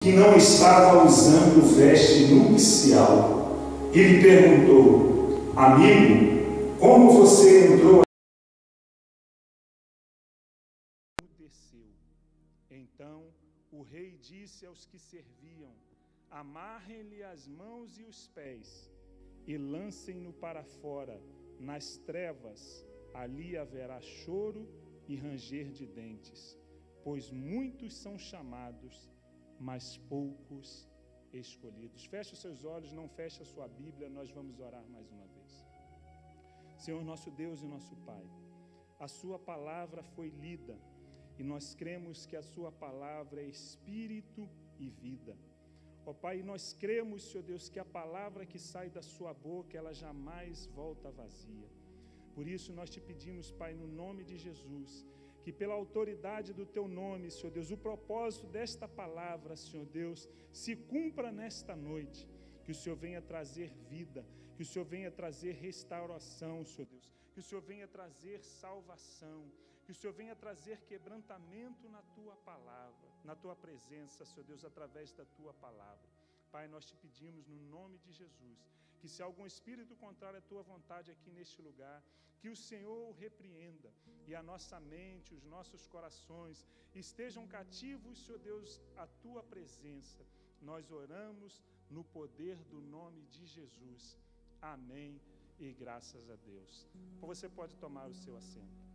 que não estava usando veste nupcial e lhe perguntou: amigo, como você entrou? Desceu. Então o rei disse aos que serviam: amarrem-lhe as mãos e os pés e lancem-no para fora, nas trevas. Ali haverá choro e ranger de dentes, pois muitos são chamados, mas poucos escolhidos. Feche os seus olhos, não feche a sua Bíblia, nós vamos orar mais uma vez. Senhor, nosso Deus e nosso Pai, a sua palavra foi lida e nós cremos que a sua palavra é espírito e vida. Ó Pai, nós cremos, Senhor Deus, que a palavra que sai da sua boca, ela jamais volta vazia. Por isso nós te pedimos, Pai, no nome de Jesus, que pela autoridade do Teu nome, Senhor Deus, o propósito desta palavra, Senhor Deus, se cumpra nesta noite. Que o Senhor venha trazer vida, que o Senhor venha trazer restauração, Senhor Deus, que o Senhor venha trazer salvação, que o Senhor venha trazer quebrantamento na Tua palavra, na Tua presença, Senhor Deus, através da Tua palavra. Pai, nós te pedimos no nome de Jesus, que se algum espírito contrário à Tua vontade aqui neste lugar, que o Senhor o repreenda e a nossa mente, os nossos corações estejam cativos, Senhor Deus, à Tua presença. Nós oramos no poder do nome de Jesus. Amém e graças a Deus. Você pode tomar o seu assento.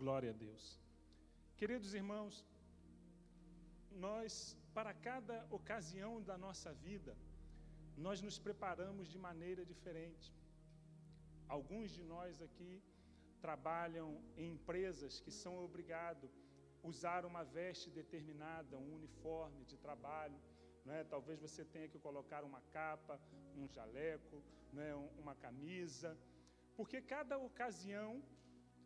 Glória a Deus. Queridos irmãos, nós, para cada ocasião da nossa vida, nós nos preparamos de maneira diferente. Alguns de nós aqui trabalham em empresas que são obrigados a usar uma veste determinada, um uniforme de trabalho, né? Talvez você tenha que colocar uma capa, um jaleco, né? Uma camisa, porque cada ocasião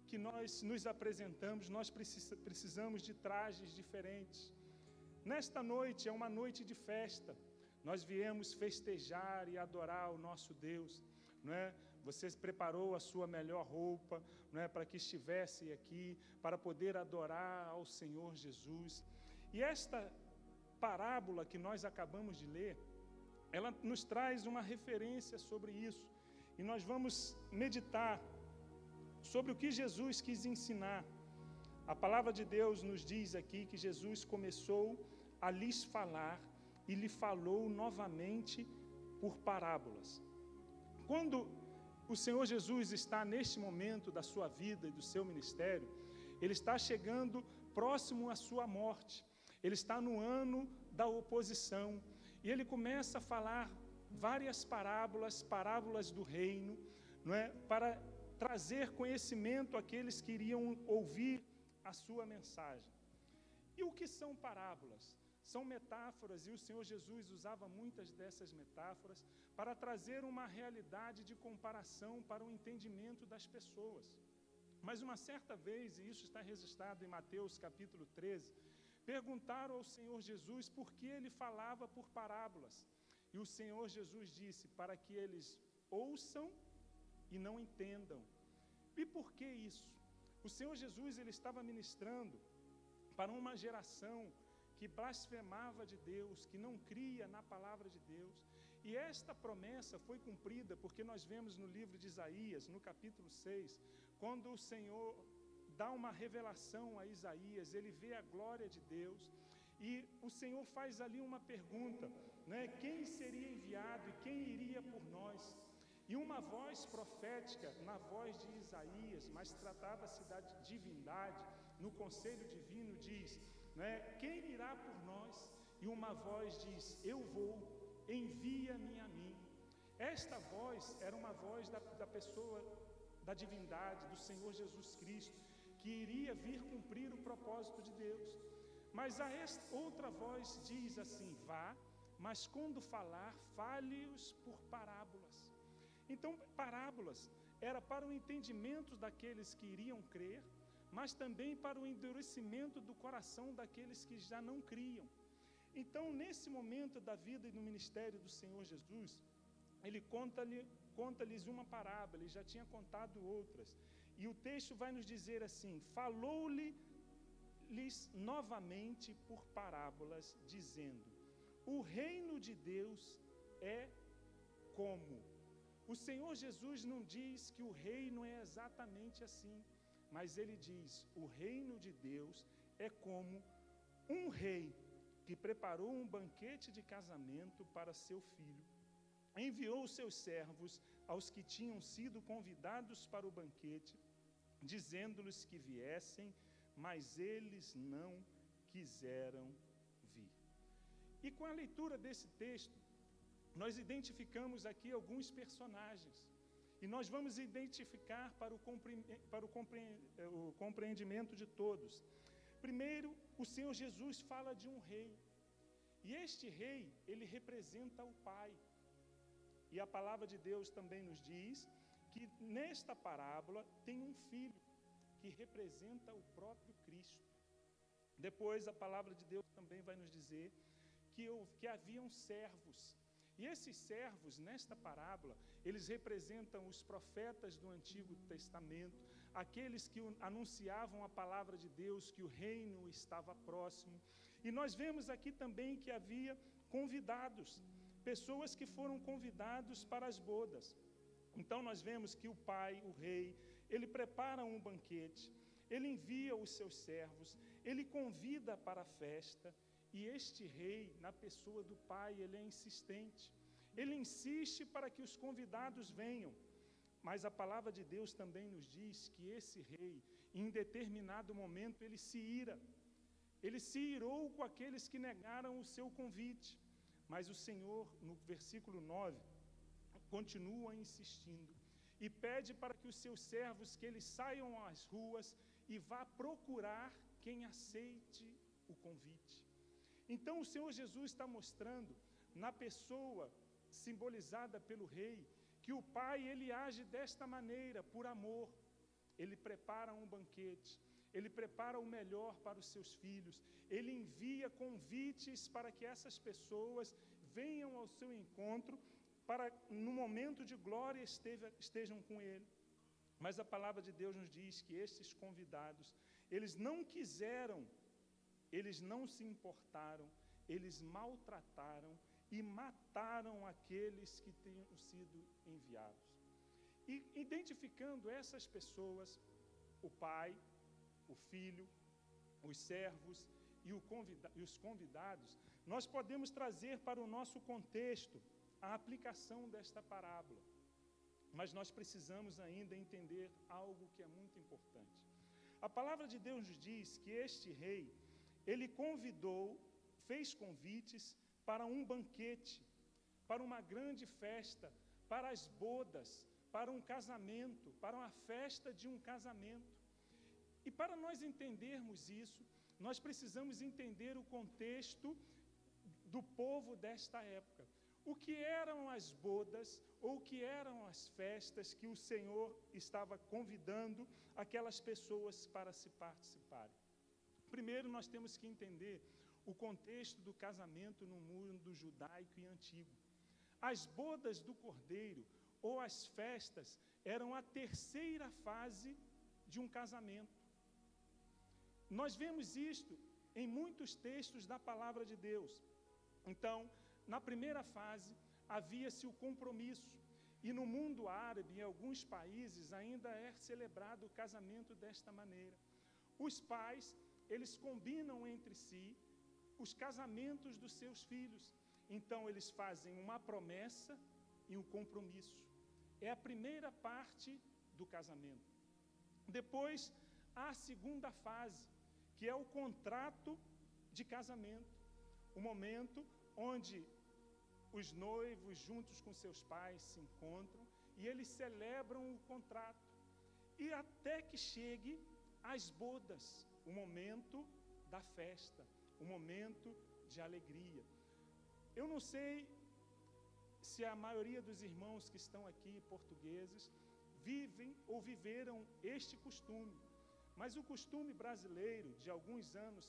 que nós nos apresentamos, nós precisamos de trajes diferentes. Nesta noite é uma noite de festa, nós viemos festejar e adorar o nosso Deus, não é? Você preparou a sua melhor roupa, não é, para que estivesse aqui, para poder adorar ao Senhor Jesus. E esta parábola que nós acabamos de ler, ela nos traz uma referência sobre isso, e nós vamos meditar sobre o que Jesus quis ensinar. A palavra de Deus nos diz aqui que Jesus começou a lhes falar e lhe falou novamente por parábolas. Quando o Senhor Jesus está neste momento da sua vida e do seu ministério, Ele está chegando próximo à sua morte, Ele está no ano da oposição, e Ele começa a falar várias parábolas do reino, não é? Para trazer conhecimento àqueles que iriam ouvir a sua mensagem. E o que são parábolas? São metáforas, e o Senhor Jesus usava muitas dessas metáforas para trazer uma realidade de comparação para o entendimento das pessoas. Mas uma certa vez, e isso está registrado em Mateus capítulo 13, perguntaram ao Senhor Jesus por que Ele falava por parábolas. E o Senhor Jesus disse: para que eles ouçam e não entendam. E por que isso? O Senhor Jesus, Ele estava ministrando para uma geração que blasfemava de Deus, que não cria na palavra de Deus. E esta promessa foi cumprida porque nós vemos no livro de Isaías, no capítulo 6, quando o Senhor dá uma revelação a Isaías, ele vê a glória de Deus, e o Senhor faz ali uma pergunta, né? Quem seria enviado e quem iria por nós? E uma voz profética, na voz de Isaías, mas tratava-se da divindade, no conselho divino diz, né, quem irá por nós? E uma voz diz: eu vou, envia-me a mim. Esta voz era uma voz da pessoa, da divindade, do Senhor Jesus Cristo, que iria vir cumprir o propósito de Deus. Mas a esta outra voz diz assim: vá, mas quando falar, fale-os por parábolas. Então, parábolas era para o entendimento daqueles que iriam crer, mas também para o endurecimento do coração daqueles que já não criam. Então, nesse momento da vida e do ministério do Senhor Jesus, ele conta-lhes uma parábola, ele já tinha contado outras. E o texto vai nos dizer assim: falou-lhes novamente por parábolas, dizendo: o reino de Deus é como? O Senhor Jesus não diz que o reino é exatamente assim, mas ele diz: o reino de Deus é como um rei que preparou um banquete de casamento para seu filho. Enviou os seus servos aos que tinham sido convidados para o banquete, dizendo-lhes que viessem, mas eles não quiseram vir. E com a leitura desse texto, nós identificamos aqui alguns personagens. E nós vamos identificar para o compreendimento de todos. Primeiro, o Senhor Jesus fala de um rei. E este rei, ele representa o Pai. E a palavra de Deus também nos diz que nesta parábola tem um filho que representa o próprio Cristo. Depois a palavra de Deus também vai nos dizer que haviam servos. E esses servos, nesta parábola, eles representam os profetas do Antigo Testamento, aqueles que anunciavam a palavra de Deus, que o reino estava próximo. E nós vemos aqui também que havia convidados, pessoas que foram convidados para as bodas. Então nós vemos que o pai, o rei, ele prepara um banquete, ele envia os seus servos, ele convida para a festa. E este rei, na pessoa do pai, ele é insistente. Ele insiste para que os convidados venham. Mas a palavra de Deus também nos diz que esse rei, em determinado momento, ele se ira. Ele se irou com aqueles que negaram o seu convite. Mas o Senhor, no versículo 9, continua insistindo e pede para que os seus servos, que eles saiam às ruas e vá procurar quem aceite o convite. Então o Senhor Jesus está mostrando na pessoa simbolizada pelo rei que o pai, ele age desta maneira, por amor. Ele prepara um banquete, ele prepara o melhor para os seus filhos, ele envia convites para que essas pessoas venham ao seu encontro, para no momento de glória estejam com ele. Mas a palavra de Deus nos diz que esses convidados, eles não quiseram, eles não se importaram, eles maltrataram e mataram aqueles que tinham sido enviados. E identificando essas pessoas, o pai, o filho, os servos e os convidados, nós podemos trazer para o nosso contexto a aplicação desta parábola. Mas nós precisamos ainda entender algo que é muito importante. A palavra de Deus nos diz que este rei, ele convidou, fez convites para um banquete, para uma grande festa, para as bodas, para um casamento, para uma festa de um casamento. E para nós entendermos isso, nós precisamos entender o contexto do povo desta época. O que eram as bodas, ou o que eram as festas que o Senhor estava convidando aquelas pessoas para se participarem. Primeiro, nós temos que entender o contexto do casamento no mundo judaico e antigo. As bodas do cordeiro, ou as festas, eram a terceira fase de um casamento. Nós vemos isto em muitos textos da palavra de Deus. Então, na primeira fase, havia-se o compromisso. E no mundo árabe, em alguns países, ainda é celebrado o casamento desta maneira. Os pais, eles combinam entre si os casamentos dos seus filhos. Então, eles fazem uma promessa e um compromisso. É a primeira parte do casamento. Depois, há a segunda fase, que é o contrato de casamento. O momento onde os noivos, juntos com seus pais, se encontram e eles celebram o contrato. E até que chegue às bodas, o momento da festa, o momento de alegria. Eu não sei se a maioria dos irmãos que estão aqui, portugueses, vivem ou viveram este costume. Mas o costume brasileiro, de alguns anos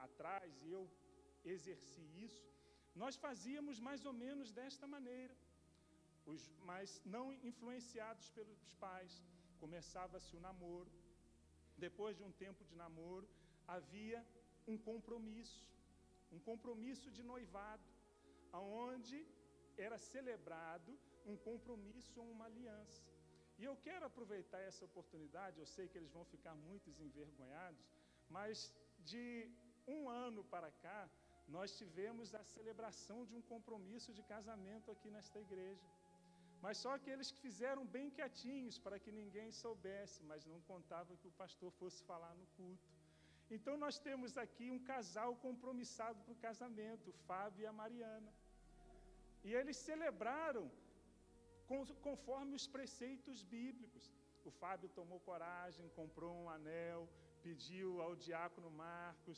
atrás, e eu exerci isso, nós fazíamos mais ou menos desta maneira, mas não influenciados pelos pais. Começava-se o namoro, depois de um tempo de namoro, havia um compromisso de noivado, onde era celebrado um compromisso ou uma aliança. E eu quero aproveitar essa oportunidade, eu sei que eles vão ficar muito envergonhados, mas de um ano para cá, nós tivemos a celebração de um compromisso de casamento aqui nesta igreja. Mas só aqueles que fizeram bem quietinhos, para que ninguém soubesse, mas não contava que o pastor fosse falar no culto. Então nós temos aqui um casal compromissado para o casamento, o Fábio e a Mariana. E eles celebraram conforme os preceitos bíblicos. O Fábio tomou coragem, comprou um anel, pediu ao diácono Marcos,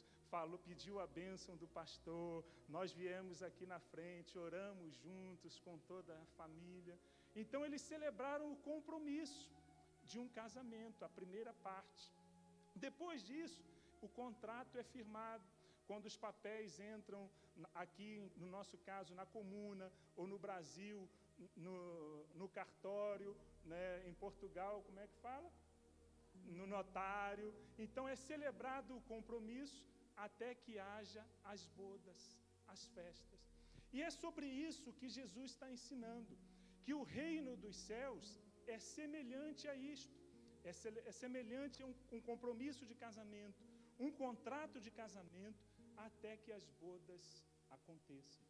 pediu a bênção do pastor. Nós viemos aqui na frente, oramos juntos com toda a família. Então eles celebraram o compromisso de um casamento, a primeira parte. Depois disso, o contrato é firmado. Quando os papéis entram aqui, no nosso caso, na comuna, ou no Brasil, no cartório, né, em Portugal, como é que fala? No notário. Então é celebrado o compromisso até que haja as bodas, as festas. E é sobre isso que Jesus está ensinando, que o reino dos céus é semelhante a isto, é semelhante a um compromisso de casamento, um contrato de casamento, até que as bodas aconteçam.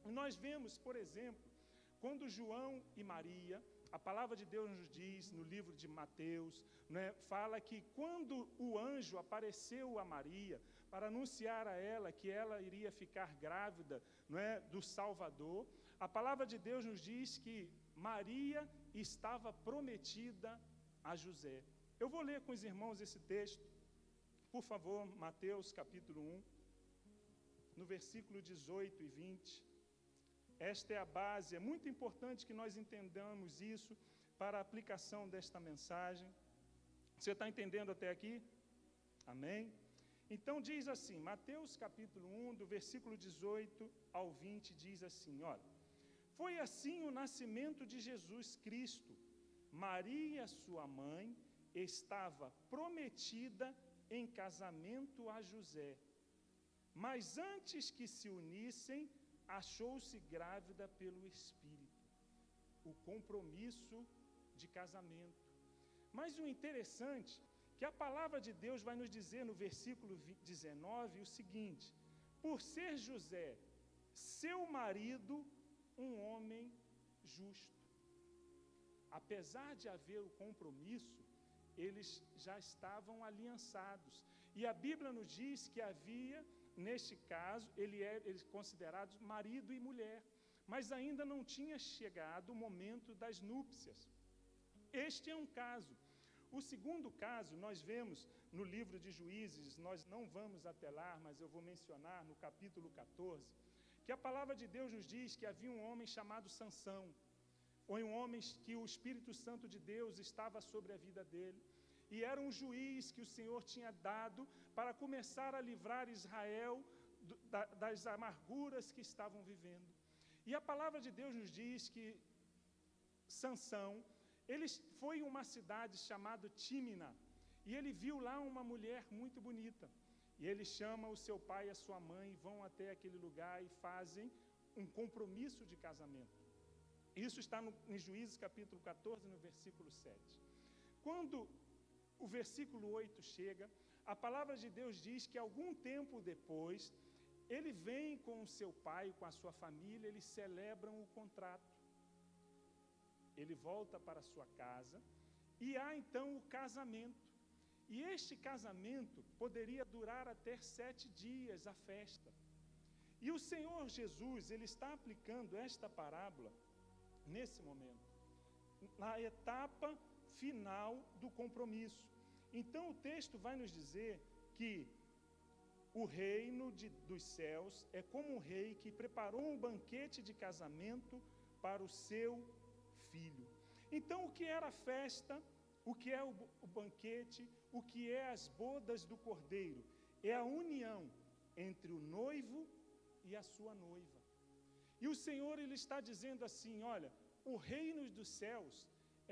E nós vemos, por exemplo, quando João e Maria, a palavra de Deus nos diz, no livro de Mateus, né, fala que quando o anjo apareceu a Maria, para anunciar a ela que ela iria ficar grávida, não é, do Salvador, a palavra de Deus nos diz que Maria estava prometida a José. Eu vou ler com os irmãos esse texto, por favor, Mateus capítulo 1, no versículo 18 e 20. Esta é a base, é muito importante que nós entendamos isso para a aplicação desta mensagem. Você está entendendo até aqui? Amém? Então diz assim, Mateus capítulo 1, do versículo 18 ao 20, diz assim, olha, foi assim o nascimento de Jesus Cristo. Maria, sua mãe, estava prometida em casamento a José. Mas antes que se unissem, achou-se grávida pelo Espírito. O compromisso de casamento. Mas o interessante é que a palavra de Deus vai nos dizer no versículo 19 o seguinte: por ser José, seu marido, um homem justo. Apesar de haver o compromisso, eles já estavam aliançados. E a Bíblia nos diz que havia, neste caso, eles considerados marido e mulher, mas ainda não tinha chegado o momento das núpcias. Este é um caso. O segundo caso, nós vemos no livro de Juízes, nós não vamos até lá, mas eu vou mencionar no capítulo 14, que a palavra de Deus nos diz que havia um homem chamado Sansão. Foi um homem que o Espírito Santo de Deus estava sobre a vida dele. E era um juiz que o Senhor tinha dado para começar a livrar Israel das amarguras que estavam vivendo. E a palavra de Deus nos diz que Sansão, ele foi em uma cidade chamada Tímina, e ele viu lá uma mulher muito bonita. E ele chama o seu pai e a sua mãe, vão até aquele lugar e fazem um compromisso de casamento. Isso está em Juízes capítulo 14, no versículo 7. Quando o versículo 8 chega, a palavra de Deus diz que algum tempo depois, ele vem com o seu pai, com a sua família, eles celebram o contrato. Ele volta para a sua casa e há então o casamento. E este casamento poderia durar até 7 dias, a festa. E o Senhor Jesus, ele está aplicando esta parábola nesse momento, na etapa final do compromisso. Então o texto vai nos dizer que o reino dos céus é como um rei que preparou um banquete de casamento para o seu filho. Então, o que era a festa, o que é o banquete, o que é as bodas do Cordeiro? É a união entre o noivo e a sua noiva. E o Senhor, Ele está dizendo assim, olha, o reino dos céus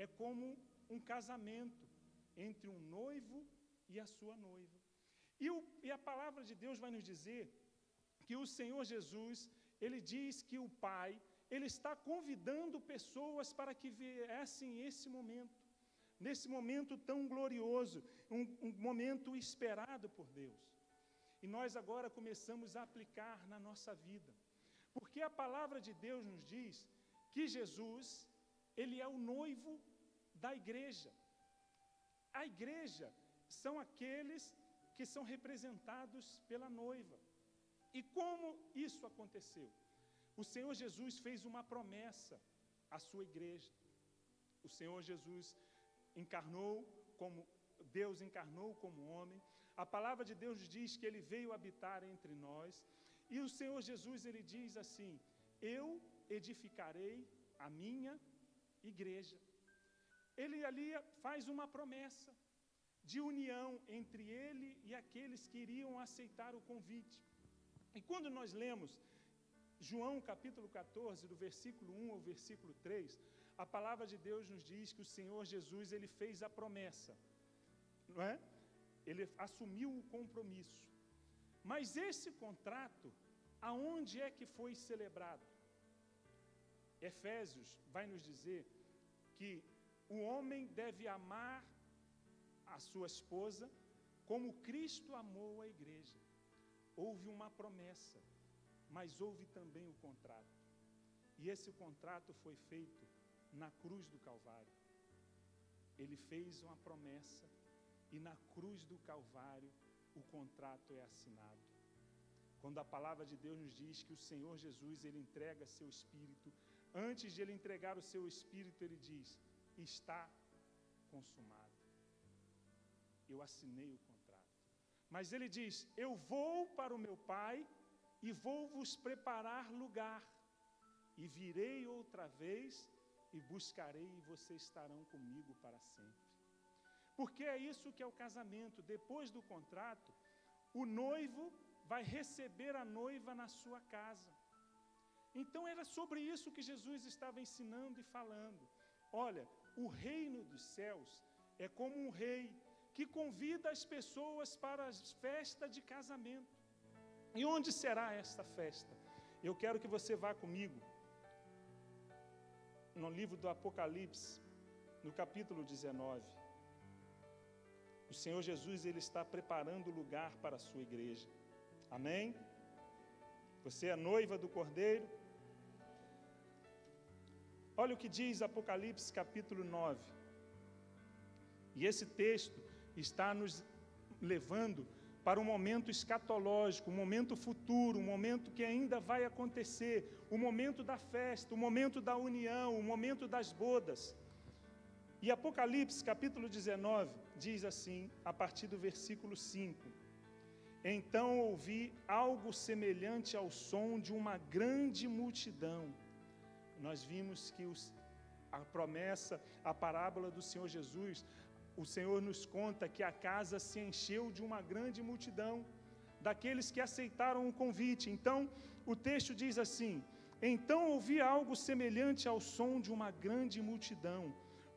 é como um casamento entre um noivo e a sua noiva. E a palavra de Deus vai nos dizer que o Senhor Jesus, Ele diz que o Pai, Ele está convidando pessoas para que viessem nesse momento tão glorioso, um momento esperado por Deus. E nós agora começamos a aplicar na nossa vida. Porque a palavra de Deus nos diz que Jesus, Ele é o noivo da igreja. A igreja são aqueles que são representados pela noiva. E como isso aconteceu? O Senhor Jesus fez uma promessa à sua igreja. O Senhor Jesus encarnou como Deus encarnou como homem. A palavra de Deus diz que Ele veio habitar entre nós. E o Senhor Jesus, Ele diz assim, eu edificarei a minha igreja. Ele ali faz uma promessa de união entre Ele e aqueles que iriam aceitar o convite. E quando nós lemos João capítulo 14, do versículo 1 ao versículo 3, a palavra de Deus nos diz que o Senhor Jesus, Ele fez a promessa, não é? Ele assumiu o compromisso. Mas esse contrato, aonde é que foi celebrado? Efésios vai nos dizer que o homem deve amar a sua esposa como Cristo amou a igreja. Houve uma promessa, mas houve também o contrato. E esse contrato foi feito na cruz do Calvário. Ele fez uma promessa e na cruz do Calvário o contrato é assinado. Quando a palavra de Deus nos diz que o Senhor Jesus, Ele entrega seu Espírito, antes de Ele entregar o seu Espírito, Ele diz, está consumado. Eu assinei o contrato. Mas Ele diz, eu vou para o meu Pai e vou vos preparar lugar. E virei outra vez e buscarei e vocês estarão comigo para sempre. Porque é isso que é o casamento. Depois do contrato, o noivo vai receber a noiva na sua casa. Então era sobre isso que Jesus estava ensinando e falando. Olha, o reino dos céus é como um rei que convida as pessoas para a festa de casamento. E onde será esta festa? Eu quero que você vá comigo no livro do Apocalipse, no capítulo 19. O Senhor Jesus, Ele está preparando lugar para a sua igreja. Amém? Você é noiva do Cordeiro? Olha o que diz Apocalipse capítulo 9. E esse texto está nos levando para um momento escatológico, um momento futuro, um momento que ainda vai acontecer, o momento da festa, o momento da união, o momento das bodas. E Apocalipse capítulo 19 diz assim, a partir do versículo 5. Então ouvi algo semelhante ao som de uma grande multidão. Nós vimos que a promessa, a parábola do Senhor Jesus, o Senhor nos conta que a casa se encheu de uma grande multidão, daqueles que aceitaram o convite. Então, o texto diz assim, então ouvi algo semelhante ao som de uma grande multidão,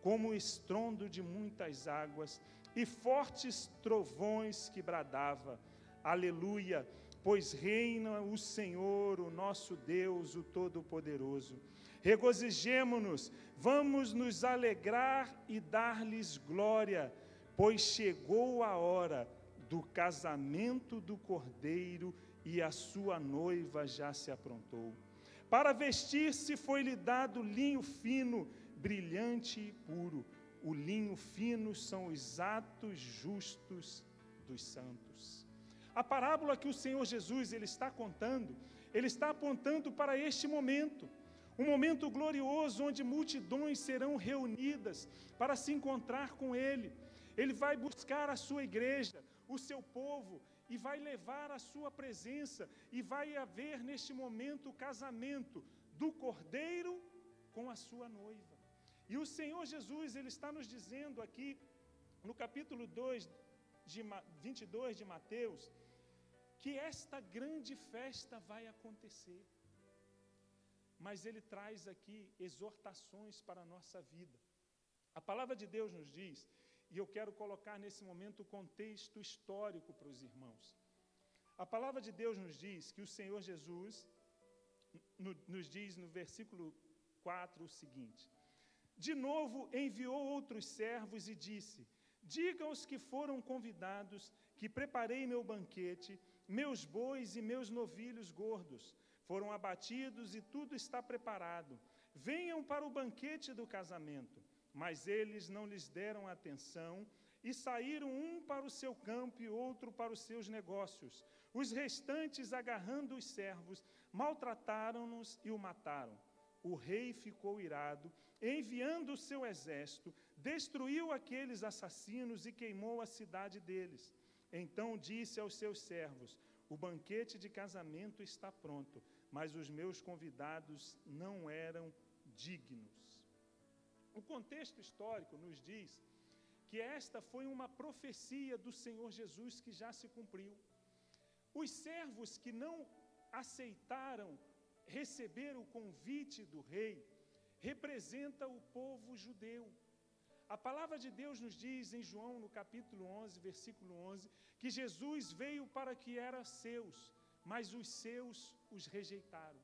como o estrondo de muitas águas, e fortes trovões que bradava, aleluia, pois reina o Senhor, o nosso Deus, o Todo-Poderoso. Regozijemo-nos, vamos nos alegrar e dar-lhes glória, pois chegou a hora do casamento do Cordeiro e a sua noiva já se aprontou. Para vestir-se foi-lhe dado linho fino, brilhante e puro. O linho fino são os atos justos dos santos. A parábola que o Senhor Jesus ele está contando, ele está apontando para este momento. Um momento glorioso onde multidões serão reunidas para se encontrar com Ele. Ele vai buscar a sua igreja, o seu povo, e vai levar a sua presença. E vai haver neste momento o casamento do Cordeiro com a sua noiva. E o Senhor Jesus, Ele está nos dizendo aqui, no capítulo 22 de Mateus, que esta grande festa vai acontecer. Mas Ele traz aqui exortações para a nossa vida. A palavra de Deus nos diz, e eu quero colocar nesse momento o contexto histórico para os irmãos. A palavra de Deus nos diz que o Senhor Jesus nos diz no versículo 4 o seguinte: de novo enviou outros servos e disse: diga aos que foram convidados que preparei meu banquete, meus bois e meus novilhos gordos foram abatidos e tudo está preparado. Venham para o banquete do casamento. Mas eles não lhes deram atenção e saíram um para o seu campo e outro para os seus negócios. Os restantes, agarrando os servos, maltrataram-nos e o mataram. O rei ficou irado, enviando o seu exército, destruiu aqueles assassinos e queimou a cidade deles. Então disse aos seus servos: o banquete de casamento está pronto, mas os meus convidados não eram dignos. O contexto histórico nos diz que esta foi uma profecia do Senhor Jesus que já se cumpriu. Os servos que não aceitaram receber o convite do rei representa o povo judeu. A palavra de Deus nos diz em João, no capítulo 11, versículo 11, que Jesus veio para que eram seus, mas os seus os rejeitaram.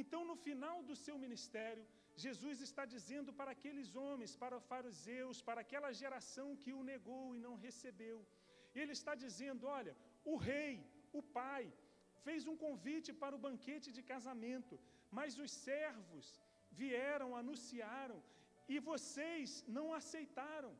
Então, no final do seu ministério, Jesus está dizendo para aqueles homens, para os fariseus, para aquela geração que o negou e não recebeu. Ele está dizendo: olha, o rei, o pai, fez um convite para o banquete de casamento, mas os servos vieram, anunciaram, e vocês não aceitaram.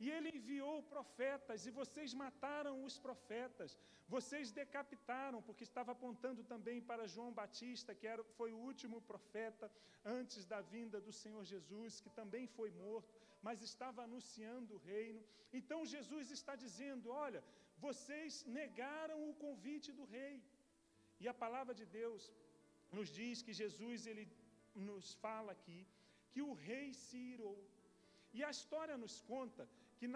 E ele enviou profetas, e vocês mataram os profetas. Vocês decapitaram, porque estava apontando também para João Batista, que foi o último profeta antes da vinda do Senhor Jesus, que também foi morto, mas estava anunciando o reino. Então Jesus está dizendo: olha, vocês negaram o convite do rei. E a palavra de Deus nos diz que Jesus, ele nos fala aqui, que o rei se irou. E a história nos conta que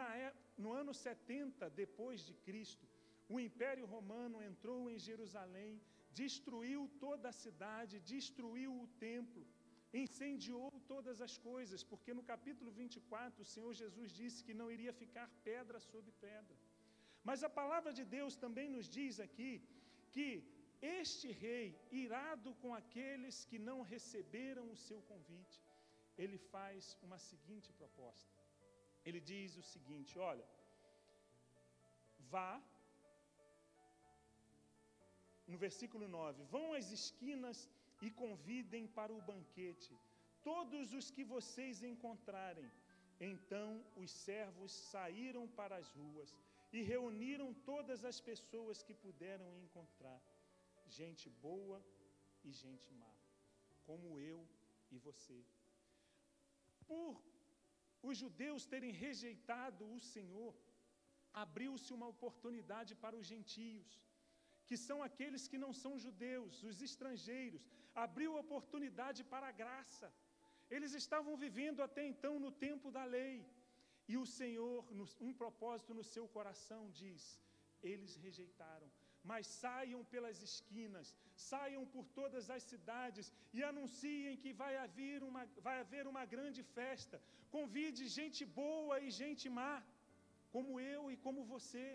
no ano 70 depois de Cristo, o Império Romano entrou em Jerusalém, destruiu toda a cidade, destruiu o templo, incendiou todas as coisas, porque no capítulo 24 o Senhor Jesus disse que não iria ficar pedra sobre pedra. Mas a palavra de Deus também nos diz aqui que este rei, irado com aqueles que não receberam o seu convite, ele faz uma seguinte proposta. Ele diz o seguinte: olha, vá, no versículo 9, vão às esquinas e convidem para o banquete todos os que vocês encontrarem. Então os servos saíram para as ruas e reuniram todas as pessoas que puderam encontrar, gente boa e gente má, como eu e você. Por os judeus terem rejeitado o Senhor, abriu-se uma oportunidade para os gentios, que são aqueles que não são judeus, os estrangeiros. Abriu oportunidade para a graça. Eles estavam vivendo até então no tempo da lei. E o Senhor, um propósito no seu coração, diz: eles rejeitaram. Mas saiam pelas esquinas, saiam por todas as cidades e anunciem que vai haver uma grande festa. Convide gente boa e gente má, como eu e como você.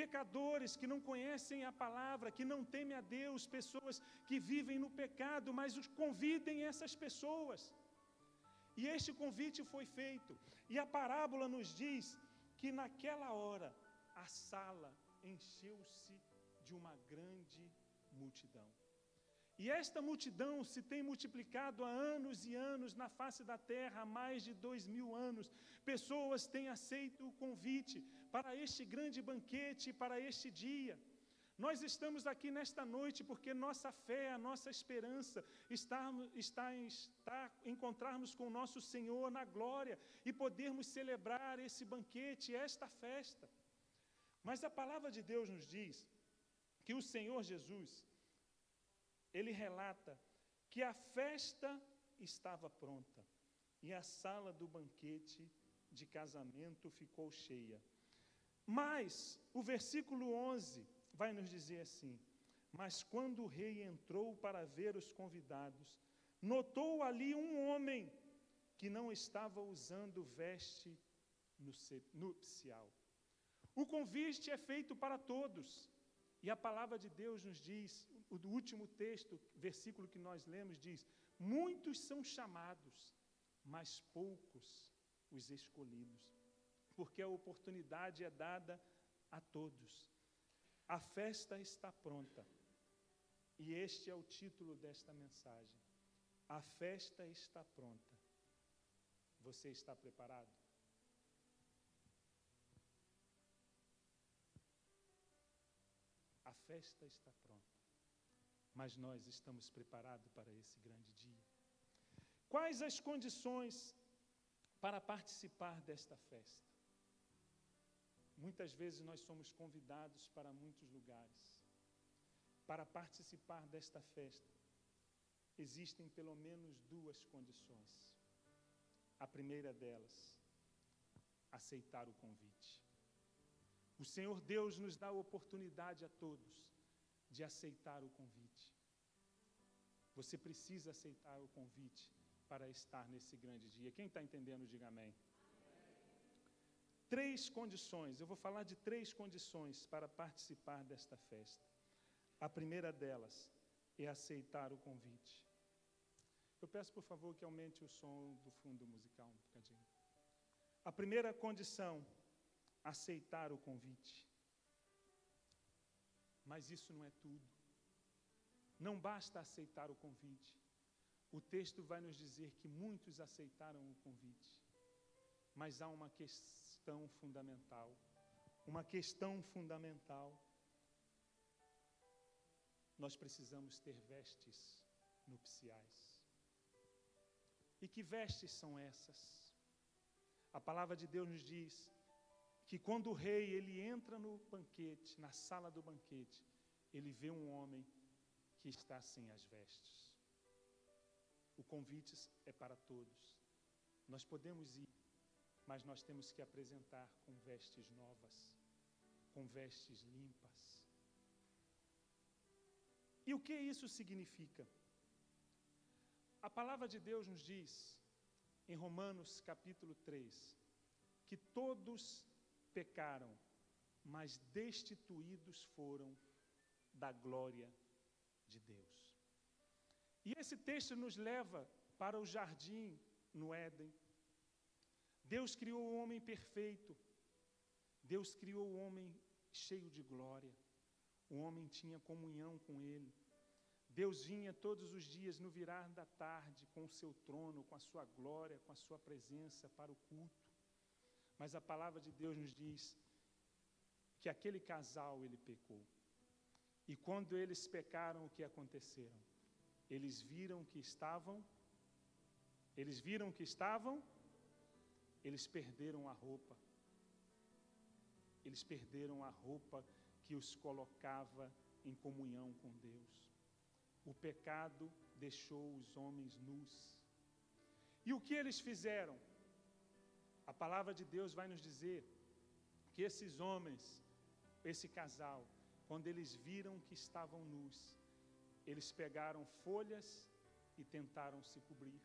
Pecadores que não conhecem a palavra, que não temem a Deus, pessoas que vivem no pecado, mas os convidem essas pessoas. E este convite foi feito. E a parábola nos diz que naquela hora a sala encheu-se de uma grande multidão. E esta multidão se tem multiplicado há anos e anos na face da terra, há mais de 2000 anos. Pessoas têm aceito o convite para este grande banquete, para este dia. Nós estamos aqui nesta noite porque nossa fé, a nossa esperança está em encontrarmos com o nosso Senhor na glória e podermos celebrar esse banquete, esta festa. Mas a palavra de Deus nos diz que o Senhor Jesus, ele relata que a festa estava pronta, e a sala do banquete de casamento ficou cheia. Mas o versículo 11 vai nos dizer assim: mas quando o rei entrou para ver os convidados, notou ali um homem que não estava usando veste nupcial. O convite é feito para todos, e a palavra de Deus nos diz, o último texto, versículo que nós lemos diz: muitos são chamados, mas poucos os escolhidos, porque a oportunidade é dada a todos. A festa está pronta, e este é o título desta mensagem: a festa está pronta. Você está preparado? A festa está pronta, mas nós estamos preparados para esse grande dia. Quais as condições para participar desta festa? Muitas vezes nós somos convidados para muitos lugares. Para participar desta festa, existem pelo menos duas condições. A primeira delas, aceitar o convite. O Senhor Deus nos dá a oportunidade a todos de aceitar o convite. Você precisa aceitar o convite para estar nesse grande dia. Quem está entendendo, diga amém. Três condições, eu vou falar de três condições para participar desta festa. A primeira delas é aceitar o convite. Eu peço, por favor, que aumente o som do fundo musical um bocadinho. A primeira condição, aceitar o convite. Mas isso não é tudo. Não basta aceitar o convite. O texto vai nos dizer que muitos aceitaram o convite. Mas há uma questão fundamental. Uma questão fundamental. Nós precisamos ter vestes nupciais. E que vestes são essas? A palavra de Deus nos diz que quando o rei ele entra no banquete, na sala do banquete, ele vê um homem que está sem as vestes. O convite é para todos. Nós podemos ir, mas nós temos que apresentar com vestes novas, com vestes limpas. E o que isso significa? A palavra de Deus nos diz, em Romanos capítulo 3, que todos pecaram, mas destituídos foram da glória de Deus. E esse texto nos leva para o jardim no Éden. Deus criou o homem perfeito. Deus criou o homem cheio de glória. O homem tinha comunhão com ele. Deus vinha todos os dias no virar da tarde com o seu trono, com a sua glória, com a sua presença para o culto. Mas a palavra de Deus nos diz que aquele casal ele pecou. E quando eles pecaram, o que aconteceram? Eles viram que estavam, eles perderam a roupa. Eles perderam a roupa que os colocava em comunhão com Deus. O pecado deixou os homens nus. E o que eles fizeram? A palavra de Deus vai nos dizer que esses homens, esse casal, quando eles viram que estavam nus, eles pegaram folhas e tentaram se cobrir.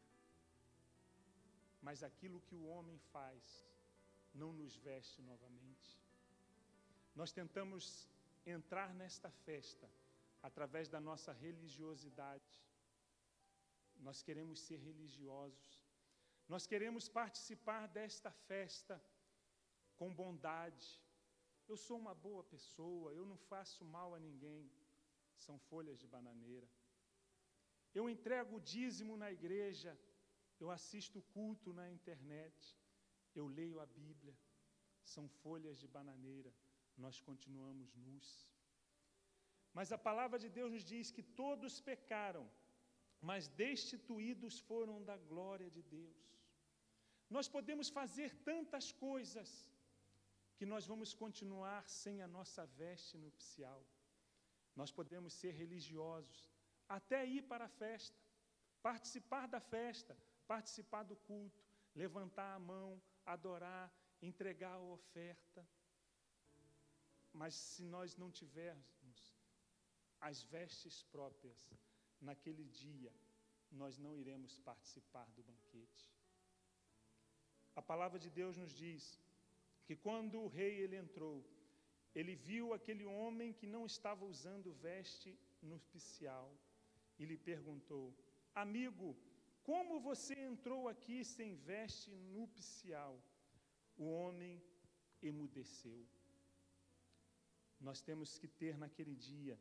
Mas aquilo que o homem faz não nos veste novamente. Nós tentamos entrar nesta festa através da nossa religiosidade. Nós queremos ser religiosos. Nós queremos participar desta festa com bondade. Eu sou uma boa pessoa, eu não faço mal a ninguém. São folhas de bananeira. Eu entrego o dízimo na igreja, eu assisto o culto na internet, eu leio a Bíblia. São folhas de bananeira, nós continuamos nus. Mas a palavra de Deus nos diz que todos pecaram, mas destituídos foram da glória de Deus. Nós podemos fazer tantas coisas que nós vamos continuar sem a nossa veste nupcial. Nós podemos ser religiosos, até ir para a festa, participar da festa, participar do culto, levantar a mão, adorar, entregar a oferta. Mas se nós não tivermos as vestes próprias, naquele dia, nós não iremos participar do banquete. A palavra de Deus nos diz que quando o rei ele entrou, ele viu aquele homem que não estava usando veste nupcial e lhe perguntou: amigo, como você entrou aqui sem veste nupcial? O homem emudeceu. Nós temos que ter naquele dia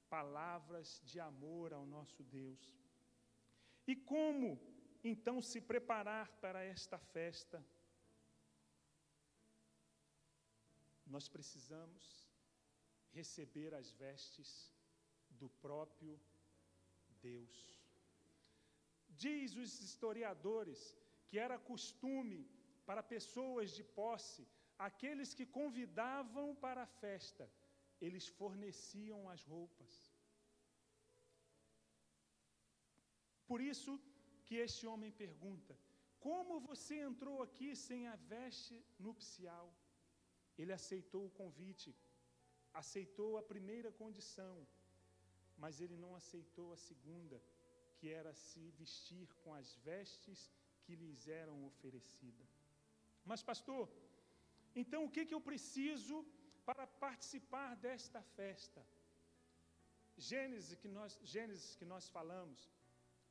palavras de amor ao nosso Deus. E como então se preparar para esta festa? Nós precisamos receber as vestes do próprio Deus. Diz os historiadores que era costume para pessoas de posse, aqueles que convidavam para a festa, eles forneciam as roupas. Por isso que este homem pergunta: como você entrou aqui sem a veste nupcial? Ele aceitou o convite, aceitou a primeira condição, mas ele não aceitou a segunda, que era se vestir com as vestes que lhes eram oferecidas. Mas, pastor, então o que eu preciso para participar desta festa? Gênesis que nós falamos,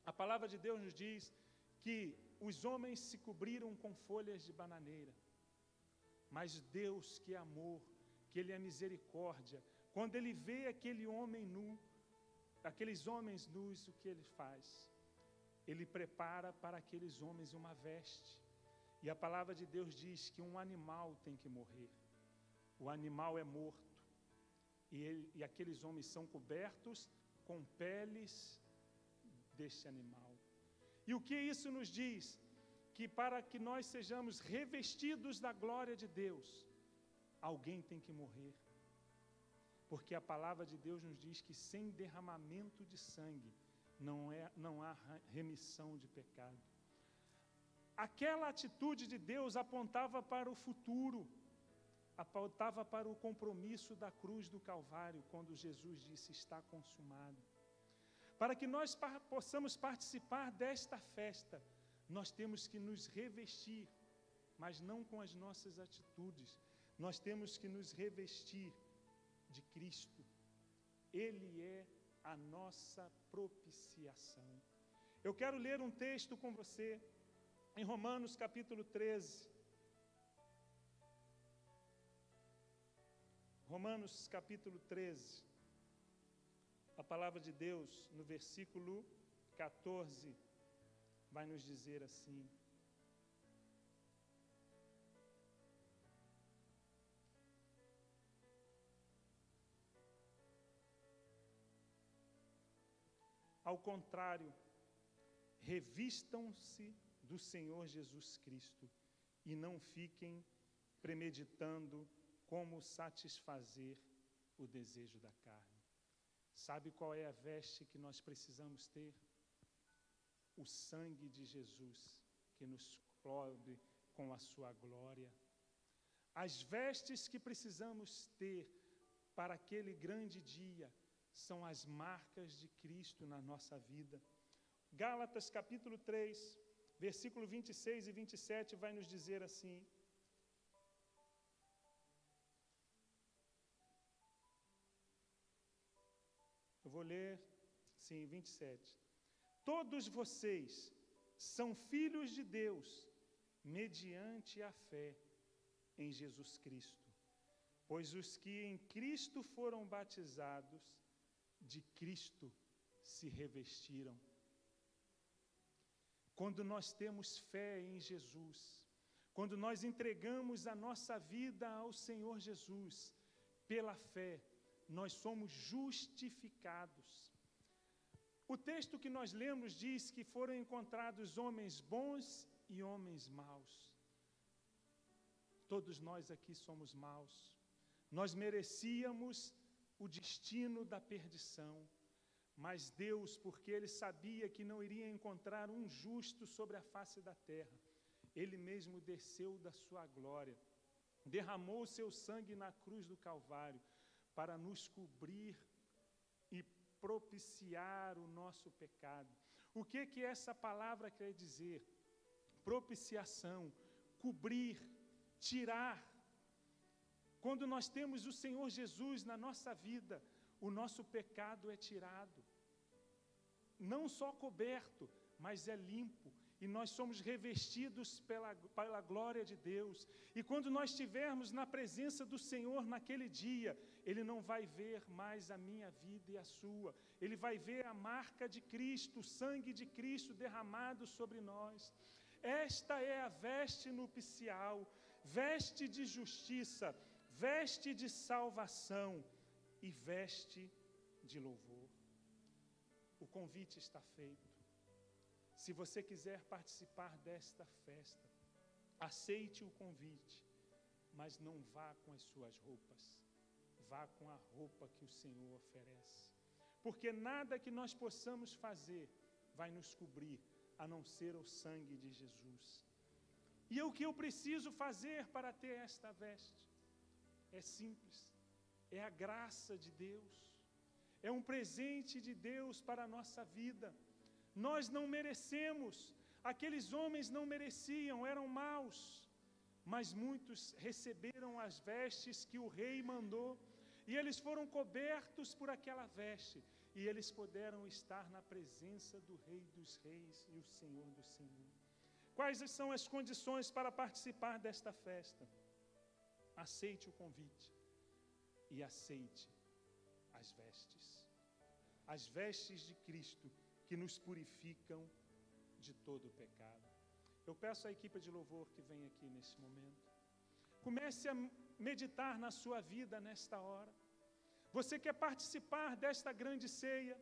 a palavra de Deus nos diz que os homens se cobriram com folhas de bananeira. Mas Deus, que é amor, que Ele é misericórdia, quando Ele vê aquele homem nu, aqueles homens nus, o que Ele faz? Ele prepara para aqueles homens uma veste. E a palavra de Deus diz que um animal tem que morrer. O animal é morto. E aqueles homens são cobertos com peles deste animal. E o que isso nos diz? Que para que nós sejamos revestidos da glória de Deus, alguém tem que morrer. Porque a palavra de Deus nos diz que sem derramamento de sangue não há remissão de pecado. Aquela atitude de Deus apontava para o futuro, apontava para o compromisso da cruz do Calvário, quando Jesus disse: está consumado. Para que nós possamos participar desta festa, nós temos que nos revestir, mas não com as nossas atitudes. Nós temos que nos revestir de Cristo. Ele é a nossa propiciação. Eu quero ler um texto com você, em Romanos capítulo 13. Romanos capítulo 13. A palavra de Deus, no versículo 14, vai nos dizer assim: ao contrário, revistam-se do Senhor Jesus Cristo e não fiquem premeditando como satisfazer o desejo da carne. Sabe qual é a veste que nós precisamos ter? O sangue de Jesus, que nos cobre com a sua glória. As vestes que precisamos ter para aquele grande dia são as marcas de Cristo na nossa vida. Gálatas capítulo 3, versículo 26 e 27 vai nos dizer assim: eu vou ler, sim, 27. Todos vocês são filhos de Deus, mediante a fé em Jesus Cristo. Pois os que em Cristo foram batizados, de Cristo se revestiram. Quando nós temos fé em Jesus, quando nós entregamos a nossa vida ao Senhor Jesus, pela fé, nós somos justificados. O texto que nós lemos diz que foram encontrados homens bons e homens maus. Todos nós aqui somos maus. Nós merecíamos o destino da perdição, Mas Deus, porque Ele sabia que não iria encontrar um justo sobre a face da terra, Ele mesmo desceu da sua glória, derramou o seu sangue na cruz do Calvário, para nos cobrir e propiciar o nosso pecado. O que essa palavra quer dizer? Propiciação, cobrir, tirar. Quando nós temos o Senhor Jesus na nossa vida, o nosso pecado é tirado. Não só coberto, mas é limpo. E nós somos revestidos pela glória de Deus. E quando nós estivermos na presença do Senhor naquele dia, Ele não vai ver mais a minha vida e a sua. Ele vai ver a marca de Cristo, o sangue de Cristo derramado sobre nós. Esta é a veste nupcial, veste de justiça, veste de salvação e veste de louvor. O convite está feito. Se você quiser participar desta festa, aceite o convite, mas não vá com as suas roupas, vá com a roupa que o Senhor oferece. Porque nada que nós possamos fazer vai nos cobrir, a não ser o sangue de Jesus. E o que eu preciso fazer para ter esta veste? É simples, é a graça de Deus, é um presente de Deus para a nossa vida. Nós não merecemos, aqueles homens não mereciam, eram maus, mas muitos receberam as vestes que o rei mandou, e eles foram cobertos por aquela veste, e eles puderam estar na presença do Rei dos Reis e o Senhor do Senhor. Quais são as condições para participar desta festa? Aceite o convite e aceite as vestes de Cristo, que nos purificam de todo o pecado. Eu peço à equipe de louvor que vem aqui nesse momento. Comece a meditar na sua vida nesta hora. Você quer participar desta grande ceia?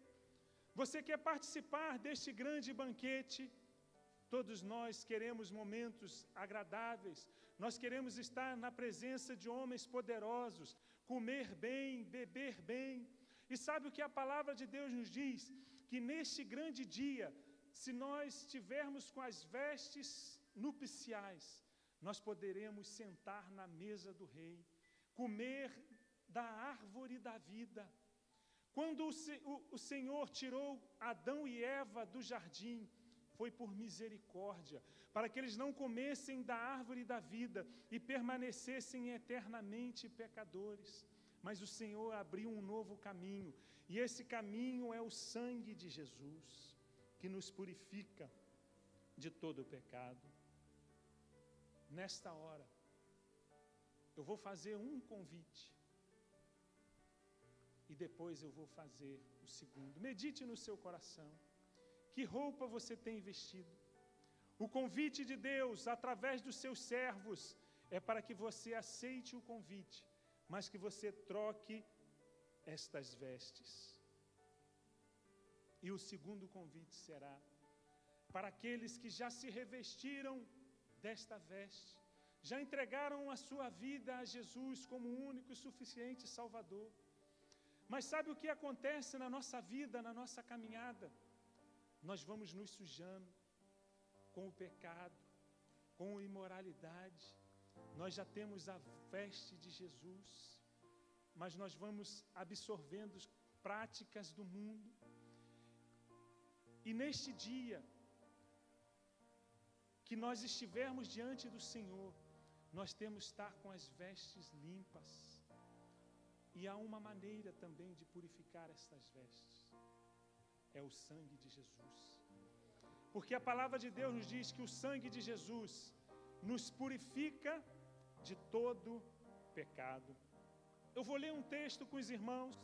Você quer participar deste grande banquete? Todos nós queremos momentos agradáveis. Nós queremos estar na presença de homens poderosos, comer bem, beber bem. E sabe o que a palavra de Deus nos diz? Que neste grande dia, se nós estivermos com as vestes nupciais, nós poderemos sentar na mesa do rei, comer da árvore da vida. Quando o Senhor tirou Adão e Eva do jardim, foi por misericórdia, para que eles não comessem da árvore da vida e permanecessem eternamente pecadores. Mas o Senhor abriu um novo caminho, e esse caminho é o sangue de Jesus, que nos purifica de todo o pecado. Nesta hora, eu vou fazer um convite, e depois eu vou fazer o segundo. Medite no seu coração. Que roupa você tem vestido? O convite de Deus, através dos seus servos, é para que você aceite o convite, mas que você troque estas vestes. E o segundo convite será para aqueles que já se revestiram desta veste, já entregaram a sua vida a Jesus como o único e suficiente Salvador. Mas sabe o que acontece na nossa vida, na nossa caminhada? Nós vamos nos sujando com o pecado, com a imoralidade. Nós já temos a veste de Jesus, mas nós vamos absorvendo práticas do mundo. E neste dia que nós estivermos diante do Senhor, nós temos que estar com as vestes limpas. E há uma maneira também de purificar estas vestes. É o sangue de Jesus. Porque a palavra de Deus nos diz que o sangue de Jesus nos purifica de todo pecado. Eu vou ler um texto com os irmãos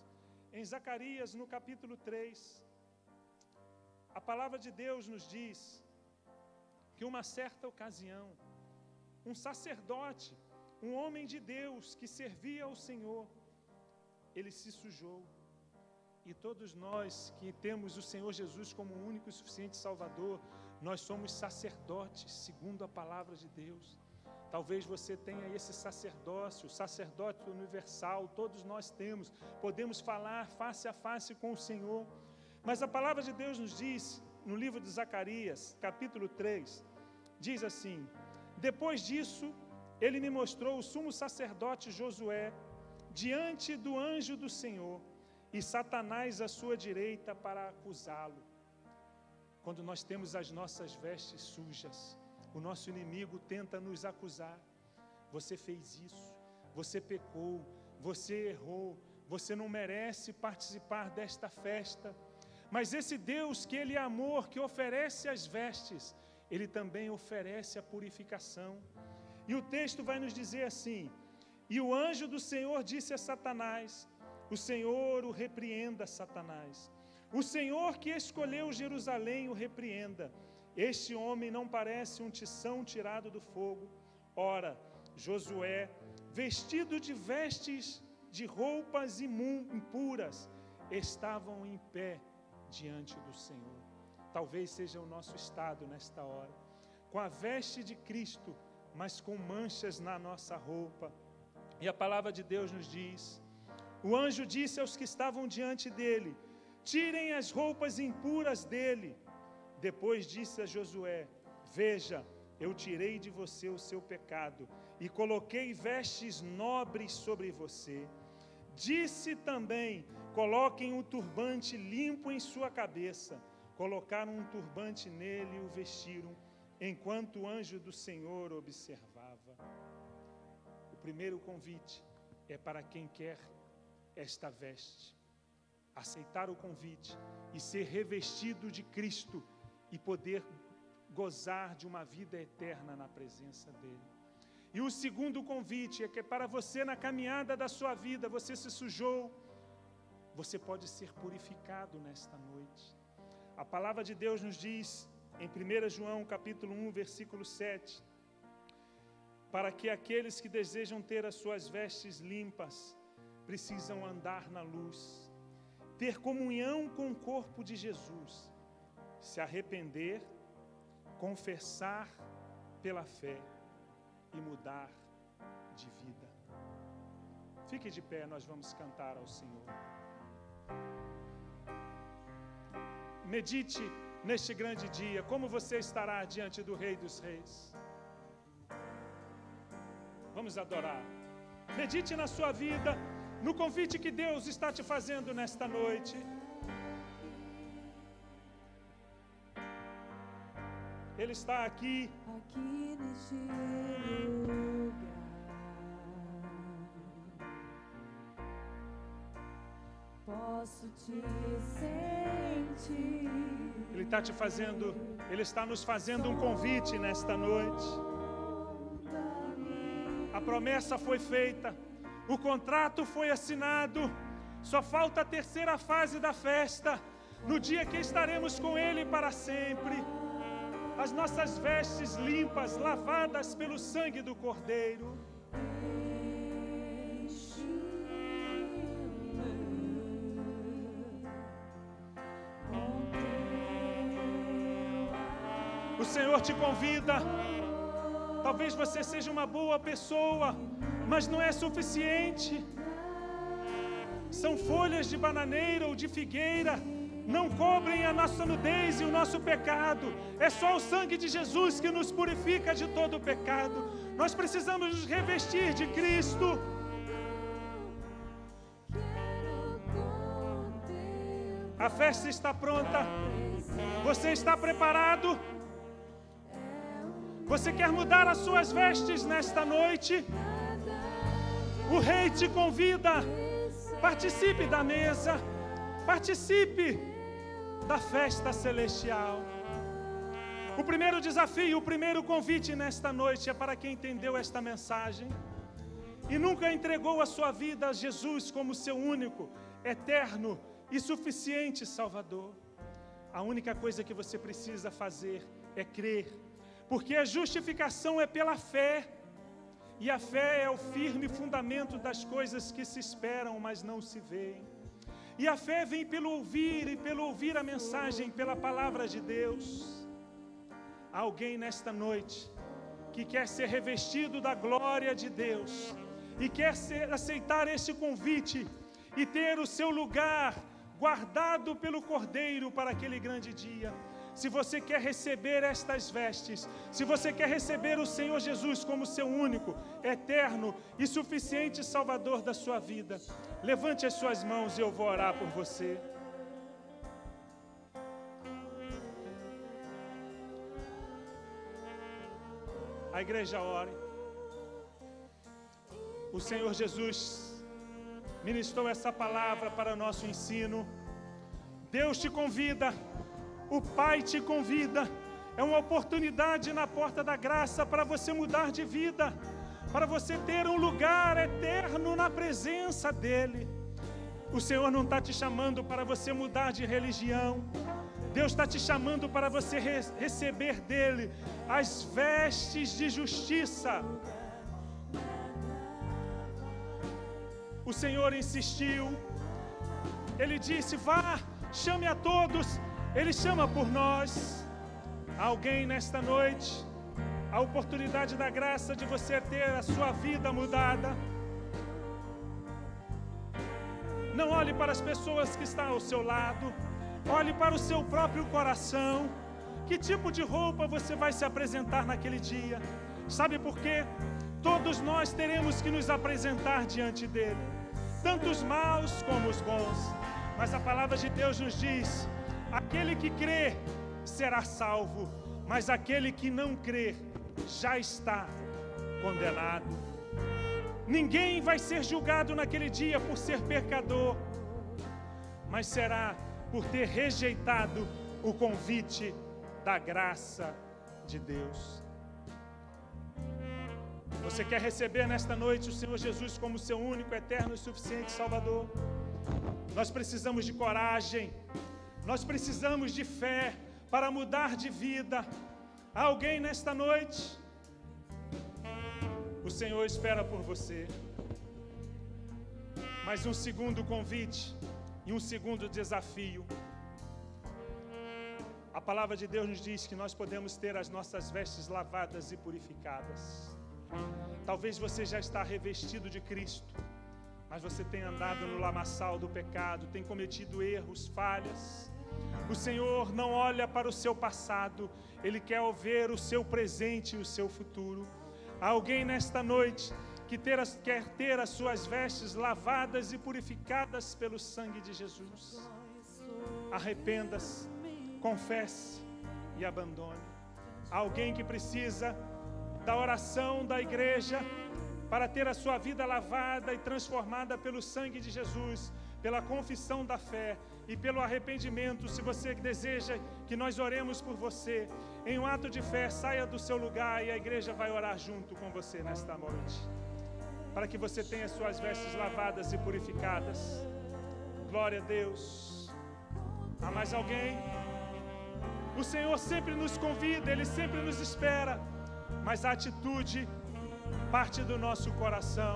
em Zacarias, no capítulo 3. A palavra de Deus nos diz que uma certa ocasião, um sacerdote, um homem de Deus que servia ao Senhor, ele se sujou. E todos nós que temos o Senhor Jesus como o único e suficiente Salvador, nós somos sacerdotes, segundo a palavra de Deus. Talvez você tenha esse sacerdócio, universal, todos nós temos. Podemos falar face a face com o Senhor. Mas a palavra de Deus nos diz, no livro de Zacarias, capítulo 3, diz assim: depois disso, ele me mostrou o sumo sacerdote Josué diante do anjo do Senhor e Satanás à sua direita para acusá-lo. Quando nós temos as nossas vestes sujas, o nosso inimigo tenta nos acusar. Você fez isso, você pecou, você errou, você não merece participar desta festa. Mas esse Deus que Ele é amor, que oferece as vestes, Ele também oferece a purificação. E o texto vai nos dizer assim: e o anjo do Senhor disse a Satanás, o Senhor o repreenda, Satanás. O Senhor que escolheu Jerusalém o repreenda. Este homem não parece um tição tirado do fogo. Ora, Josué, vestido de vestes de roupas impuras, estavam em pé diante do Senhor. Talvez seja o nosso estado nesta hora, com a veste de Cristo, mas com manchas na nossa roupa. E a palavra de Deus nos diz: o anjo disse aos que estavam diante dele: tirem as roupas impuras dele. Depois disse a Josué: veja, eu tirei de você o seu pecado e coloquei vestes nobres sobre você. Disse também: coloquem um turbante limpo em sua cabeça. Colocaram um turbante nele e o vestiram, enquanto o anjo do Senhor observava. O primeiro convite é para quem quer esta veste, aceitar o convite e ser revestido de Cristo e poder gozar de uma vida eterna na presença dele. E o segundo convite é que para você, na caminhada da sua vida, você se sujou, você pode ser purificado nesta noite. A palavra de Deus nos diz em 1 João capítulo 1, versículo 7, para que aqueles que desejam ter as suas vestes limpas precisam andar na luz, ter comunhão com o corpo de Jesus, se arrepender, confessar pela fé e mudar de vida. Fique de pé, nós vamos cantar ao Senhor. Medite neste grande dia, como você estará diante do Rei dos Reis. Vamos adorar. Medite na sua vida, no convite que Deus está te fazendo nesta noite. Ele está aqui neste lugar. Posso te sentir. Ele está te fazendo, Ele está nos fazendo um convite nesta noite. A promessa foi feita, o contrato foi assinado, só falta a terceira fase da festa, no dia que estaremos com Ele para sempre. As nossas vestes limpas, lavadas pelo sangue do Cordeiro. O Senhor te convida. Talvez você seja uma boa pessoa, mas não é suficiente. São folhas de bananeira ou de figueira, não cobrem a nossa nudez e o nosso pecado. É só o sangue de Jesus que nos purifica de todo o pecado. Nós precisamos nos revestir de Cristo. A festa está pronta. Você está preparado? Você quer mudar as suas vestes nesta noite? O Rei te convida. Participe da mesa. Participe da festa celestial. O primeiro desafio, o primeiro convite nesta noite é para quem entendeu esta mensagem e nunca entregou a sua vida a Jesus como seu único, eterno e suficiente Salvador. A única coisa que você precisa fazer é crer, porque a justificação é pela fé, e a fé é o firme fundamento das coisas que se esperam, mas não se veem. E a fé vem pelo ouvir, e pelo ouvir a mensagem, pela palavra de Deus. Há alguém nesta noite que quer ser revestido da glória de Deus e quer aceitar esse convite e ter o seu lugar guardado pelo Cordeiro para aquele grande dia. Se você quer receber estas vestes, se você quer receber o Senhor Jesus como seu único, eterno e suficiente Salvador da sua vida, levante as suas mãos e eu vou orar por você. A igreja ore. O Senhor Jesus ministrou essa palavra para nosso ensino. Deus te convida, o Pai te convida. É uma oportunidade na porta da graça para você mudar de vida, para você ter um lugar eterno na presença dEle. O Senhor não está te chamando para você mudar de religião. Deus está te chamando para você receber dEle as vestes de justiça. O Senhor insistiu. Ele disse: vá, chame a todos. Ele chama por nós. Alguém nesta noite, a oportunidade da graça de você ter a sua vida mudada. Não olhe para as pessoas que estão ao seu lado. Olhe para o seu próprio coração. Que tipo de roupa você vai se apresentar naquele dia? Sabe por quê? Todos nós teremos que nos apresentar diante dele, tanto os maus como os bons. Mas a palavra de Deus nos diz: aquele que crê será salvo, mas aquele que não crê já está condenado. Ninguém vai ser julgado naquele dia por ser pecador, mas será por ter rejeitado o convite da graça de Deus. Você quer receber nesta noite o Senhor Jesus como seu único, eterno e suficiente Salvador? Nós precisamos de coragem, nós precisamos de fé para mudar de vida. Há alguém nesta noite? O Senhor espera por você. Mas um segundo convite e um segundo desafio. A palavra de Deus nos diz que nós podemos ter as nossas vestes lavadas e purificadas. Talvez você já está revestido de Cristo, mas você tem andado no lamaçal do pecado, tem cometido erros, falhas. O Senhor não olha para o seu passado, Ele quer ver o seu presente e o seu futuro. Há alguém nesta noite que quer ter as suas vestes lavadas e purificadas pelo sangue de Jesus. Arrependa-se, confesse e abandone. Há alguém que precisa da oração da igreja para ter a sua vida lavada e transformada pelo sangue de Jesus, pela confissão da fé e pelo arrependimento. Se você deseja que nós oremos por você, em um ato de fé, saia do seu lugar e a igreja vai orar junto com você nesta noite, para que você tenha suas vestes lavadas e purificadas. Glória a Deus. Há mais alguém? O Senhor sempre nos convida, Ele sempre nos espera, mas a atitude parte do nosso coração.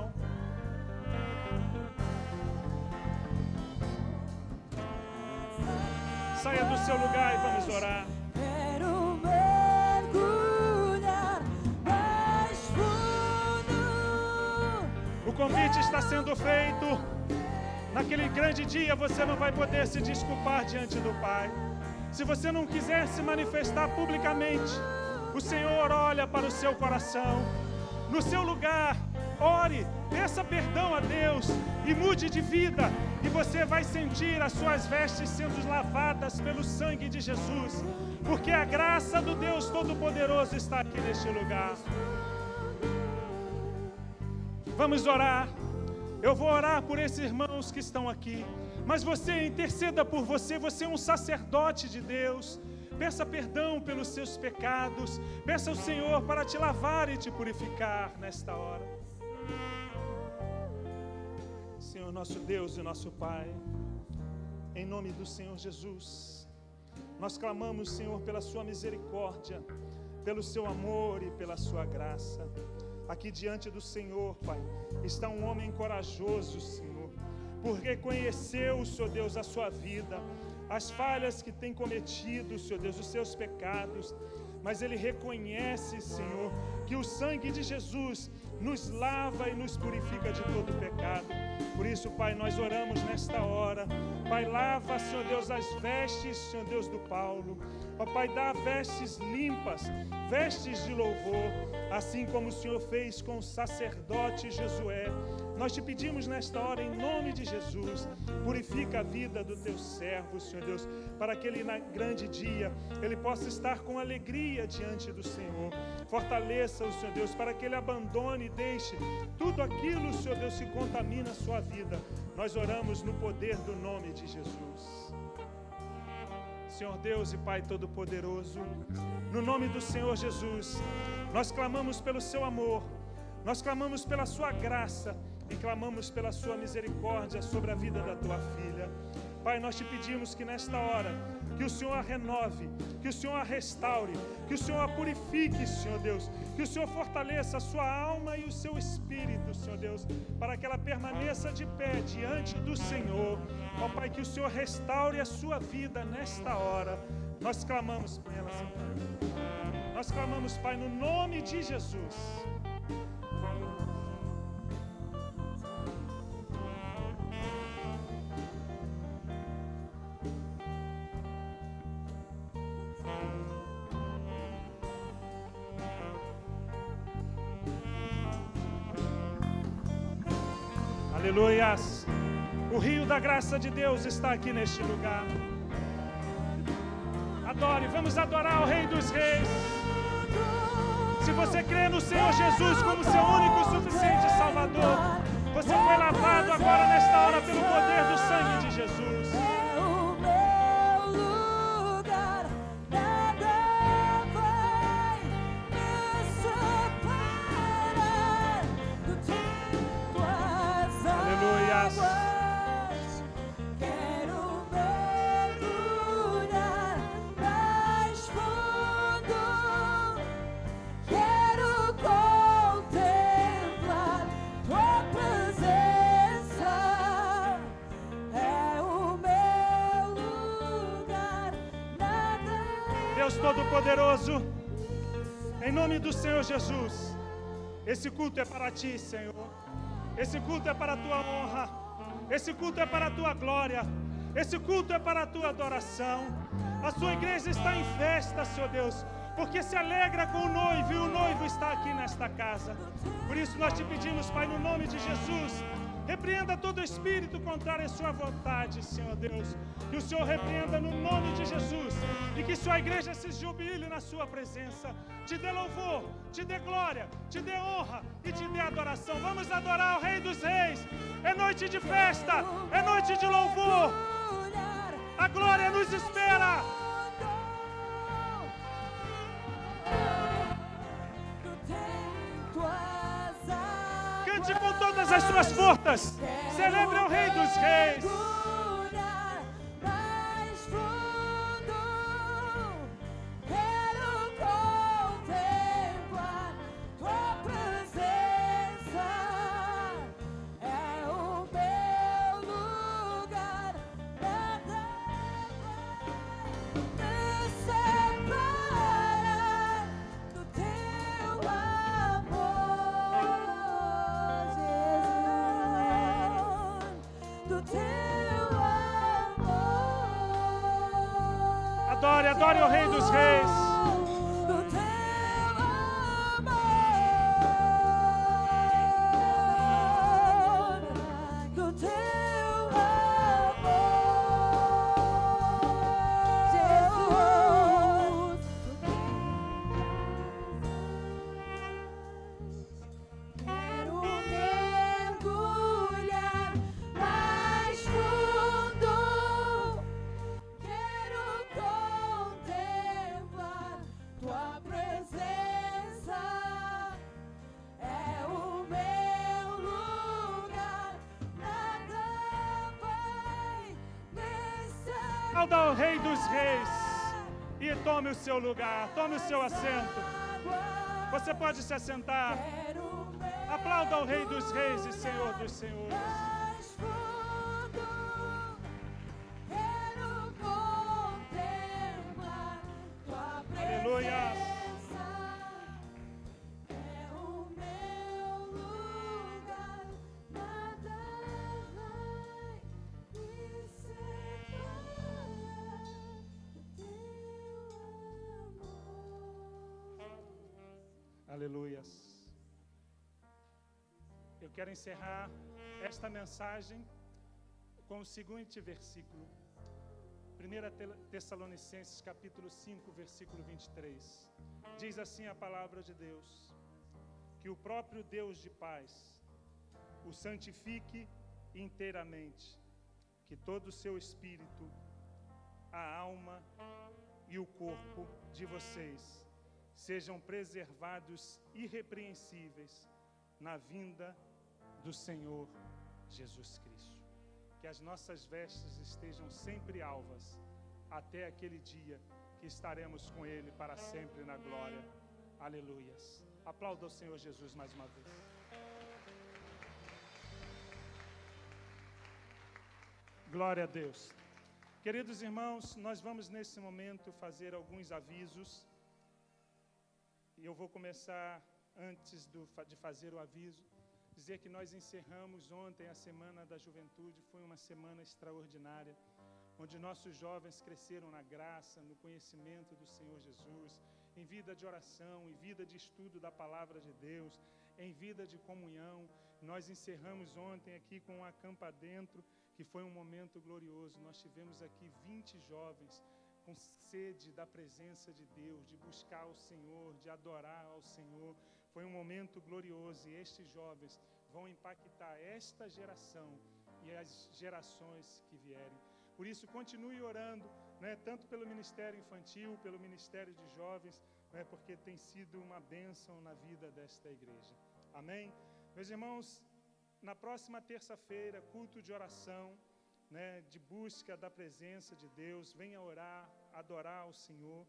Saia do seu lugar e vamos orar. Quero mergulhar mais fundo. O convite está sendo feito. Naquele grande dia você não vai poder se desculpar diante do Pai. Se você não quiser se manifestar publicamente, o Senhor olha para o seu coração. No seu lugar, ore, peça perdão a Deus e mude de vida. E você vai sentir as suas vestes sendo lavadas pelo sangue de Jesus, porque a graça do Deus Todo-Poderoso está aqui neste lugar. Vamos orar. Eu vou orar por esses irmãos que estão aqui, mas você interceda por você. Você é um sacerdote de Deus. Peça perdão pelos seus pecados. Peça ao Senhor para te lavar e te purificar nesta hora. Senhor, nosso Deus e nosso Pai, em nome do Senhor Jesus, nós clamamos, Senhor, pela sua misericórdia, pelo seu amor e pela sua graça. Aqui diante do Senhor, Pai, está um homem corajoso, Senhor, porque reconheceu, Senhor Deus, a sua vida, as falhas que tem cometido, Senhor Deus, os seus pecados, mas ele reconhece, Senhor, que o sangue de Jesus nos lava e nos purifica de todo pecado. Por isso, Pai, nós oramos nesta hora. Pai, lava, Senhor Deus, as vestes, Senhor Deus, do Paulo. Ó Pai, dá vestes limpas, vestes de louvor, assim como o Senhor fez com o sacerdote Josué. Nós te pedimos nesta hora, em nome de Jesus, purifica a vida do teu servo, Senhor Deus, para que ele, na grande dia, ele possa estar com alegria diante do Senhor. Fortaleça-o, Senhor Deus, para que ele abandone e deixe tudo aquilo, Senhor Deus, que contamina a sua vida. Nós oramos no poder do nome de Jesus. Senhor Deus e Pai Todo-Poderoso, no nome do Senhor Jesus, nós clamamos pelo seu amor, nós clamamos pela sua graça e clamamos pela sua misericórdia sobre a vida da tua filha. Pai, nós te pedimos que nesta hora, que o Senhor a renove, que o Senhor a restaure, que o Senhor a purifique, Senhor Deus, que o Senhor fortaleça a sua alma e o seu espírito, Senhor Deus, para que ela permaneça de pé diante do Senhor. Ó Pai, que o Senhor restaure a sua vida nesta hora. Nós clamamos por ela, Senhor. Nós clamamos, Pai, no nome de Jesus. Aleluias! O rio da graça de Deus está aqui neste lugar. Adore, vamos adorar o Rei dos Reis. Se você crê no Senhor Jesus como seu único e suficiente Salvador, você foi lavado agora nesta hora pelo poder do sangue de Jesus. Deus Todo-Poderoso, em nome do Senhor Jesus, esse culto é para ti, Senhor. Esse culto é para a tua honra. Esse culto é para a tua glória. Esse culto é para a tua adoração. A sua igreja está em festa, Senhor Deus, porque se alegra com o noivo e o noivo está aqui nesta casa. Por isso nós te pedimos, Pai, no nome de Jesus, repreenda todo espírito contrário à sua vontade, Senhor Deus. Que o Senhor repreenda no nome de Jesus e que sua igreja se jubile na sua presença. Te dê louvor, te dê glória, te dê honra e te dê adoração. Vamos adorar o Rei dos Reis. É noite de festa, é noite de louvor. A glória nos espera. Cante com todas as suas forças. Celebre o Rei dos Reis. Adore, adore o Rei dos Reis. Aplauda ao Rei dos Reis e tome o seu lugar, tome o seu assento. Você pode se assentar. Aplauda ao Rei dos Reis e Senhor dos Senhores. Aleluia. Aleluias. Eu quero encerrar esta mensagem com o seguinte versículo. 1 Tessalonicenses capítulo 5, versículo 23. Diz assim a palavra de Deus: que o próprio Deus de paz o santifique inteiramente, que todo o seu espírito, a alma e o corpo de vocês sejam preservados irrepreensíveis na vinda do Senhor Jesus Cristo. Que as nossas vestes estejam sempre alvas até aquele dia que estaremos com Ele para sempre na glória. Aleluias. Aplauda o Senhor Jesus mais uma vez. Glória a Deus. Queridos irmãos, nós vamos nesse momento fazer alguns avisos. E eu vou começar, antes de fazer o aviso, dizer que nós encerramos ontem a Semana da Juventude. Foi uma semana extraordinária, onde nossos jovens cresceram na graça, no conhecimento do Senhor Jesus, em vida de oração, em vida de estudo da Palavra de Deus, em vida de comunhão. Nós encerramos ontem aqui com um acampa dentro, que foi um momento glorioso. Nós tivemos aqui 20 jovens com sede da presença de Deus, de buscar o Senhor, de adorar ao Senhor. Foi um momento glorioso e estes jovens vão impactar esta geração e as gerações que vierem. Por isso, continue orando, né, tanto pelo Ministério Infantil, pelo Ministério de Jovens, né, porque tem sido uma bênção na vida desta igreja. Amém? Meus irmãos, na próxima terça-feira, culto de oração, né, de busca da presença de Deus. Venha orar, adorar ao Senhor.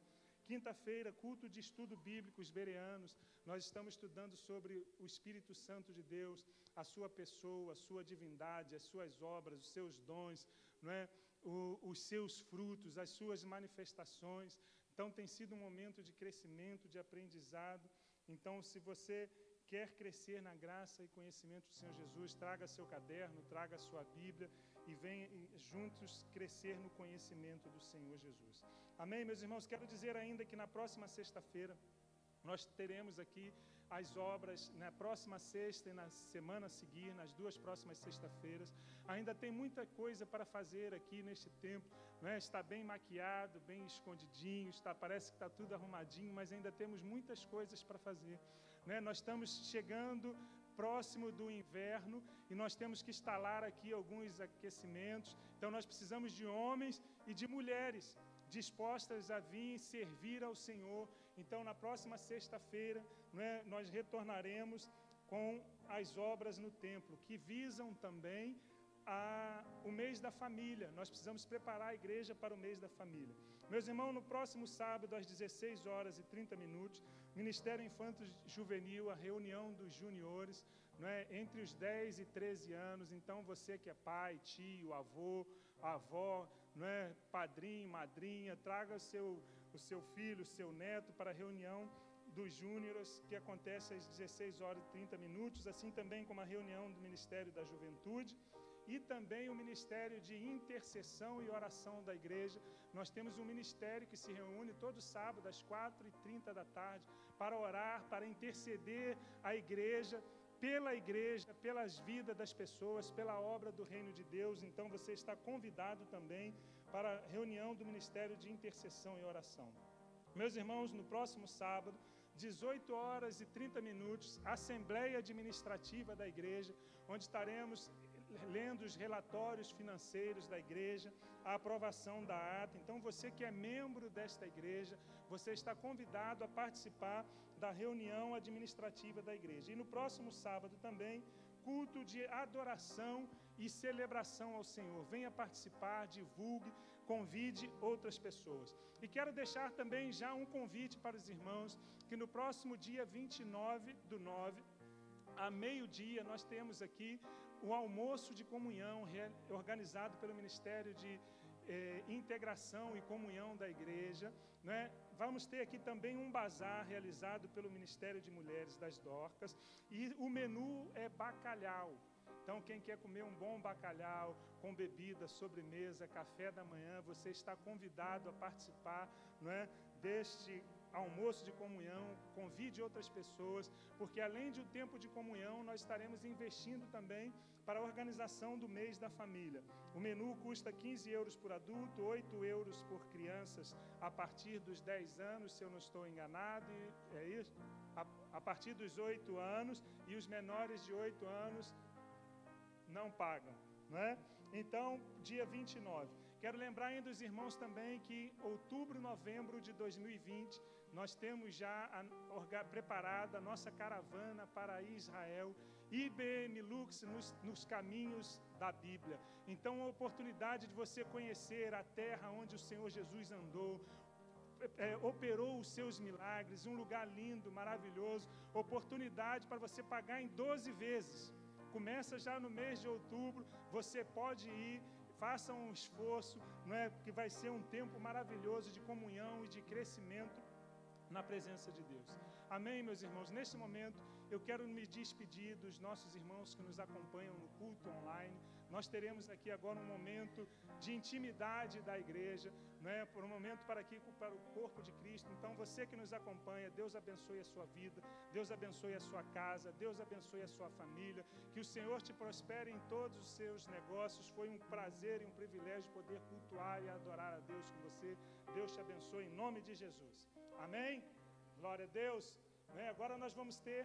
Quinta-feira, culto de estudo bíblico, os bereanos. Nós estamos estudando sobre o Espírito Santo de Deus, a sua pessoa, a sua divindade, as suas obras, os seus dons, não é? Os seus frutos, as suas manifestações. Então, tem sido um momento de crescimento, de aprendizado. Então, se você quer crescer na graça e conhecimento do Senhor Jesus, traga seu caderno, traga a sua Bíblia e venha juntos crescer no conhecimento do Senhor Jesus. Amém, meus irmãos? Quero dizer ainda que na próxima sexta-feira nós teremos aqui as obras, na próxima sexta e na semana a seguir, nas duas próximas sexta-feiras. Ainda tem muita coisa para fazer aqui neste tempo, não é? Está bem maquiado, bem escondidinho, parece que está tudo arrumadinho, mas ainda temos muitas coisas para fazer, né? Nós estamos chegando próximo do inverno e nós temos que instalar aqui alguns aquecimentos. Então nós precisamos de homens e de mulheres dispostas a vir servir ao Senhor. Então na próxima sexta-feira, né, nós retornaremos com as obras no templo, que visam também o mês da família. Nós precisamos preparar a igreja para o mês da família. Meus irmãos, no próximo sábado, às 16h30, Ministério Infanto Juvenil, a reunião dos juniores, não é? Entre os 10 e 13 anos. Então, você que é pai, tio, avô, avó, não é? Padrinho, madrinha, traga o seu filho, o seu neto para a reunião dos júniores, que acontece às 16h30, assim também como a reunião do Ministério da Juventude. E também o Ministério de Intercessão e Oração da Igreja. Nós temos um ministério que se reúne todo sábado às 4h30 para orar, para interceder a igreja, pelas vidas das pessoas, pela obra do Reino de Deus. Então você está convidado também para a reunião do Ministério de Intercessão e Oração. Meus irmãos, no próximo sábado, 18h30, Assembleia Administrativa da Igreja, onde estaremos lendo os relatórios financeiros da igreja, a aprovação da ata. Então, você que é membro desta igreja, você está convidado a participar da reunião administrativa da igreja. E no próximo sábado também, culto de adoração e celebração ao Senhor. Venha participar, divulgue, convide outras pessoas. E quero deixar também já um convite para os irmãos, que no próximo dia 29/9, a meio-dia, nós temos aqui o almoço de comunhão organizado pelo Ministério de Integração e Comunhão da Igreja, né? Vamos ter aqui também um bazar realizado pelo Ministério de Mulheres das Dorcas e o menu é bacalhau. Então, quem quer comer um bom bacalhau com bebida, sobremesa, café da manhã, você está convidado a participar, não é, deste almoço de comunhão, convide outras pessoas, porque além de um tempo de comunhão, nós estaremos investindo também para a organização do mês da família. O menu custa 15 euros por adulto, 8 euros por crianças a partir dos 10 anos, se eu não estou enganado, é isso? A partir dos 8 anos, e os menores de 8 anos não pagam, não é? Então, dia 29. Quero lembrar ainda os irmãos também que outubro, novembro de 2020, nós temos já preparada a nossa caravana para Israel, IBM Lux nos caminhos da Bíblia. Então, a oportunidade de você conhecer a terra onde o Senhor Jesus andou, operou os seus milagres, um lugar lindo, maravilhoso, oportunidade para você pagar em 12 vezes. Começa já no mês de outubro, você pode ir, faça um esforço, não é? Que vai ser um tempo maravilhoso de comunhão e de crescimento na presença de Deus. Amém, meus irmãos? Neste momento, eu quero me despedir dos nossos irmãos que nos acompanham no culto online. Nós teremos aqui agora um momento de intimidade da igreja, né? Por um momento para o corpo de Cristo. Então, você que nos acompanha, Deus abençoe a sua vida, Deus abençoe a sua casa, Deus abençoe a sua família, que o Senhor te prospere em todos os seus negócios. Foi um prazer e um privilégio poder cultuar e adorar a Deus com você. Deus te abençoe em nome de Jesus. Amém? Glória a Deus. Agora nós vamos ter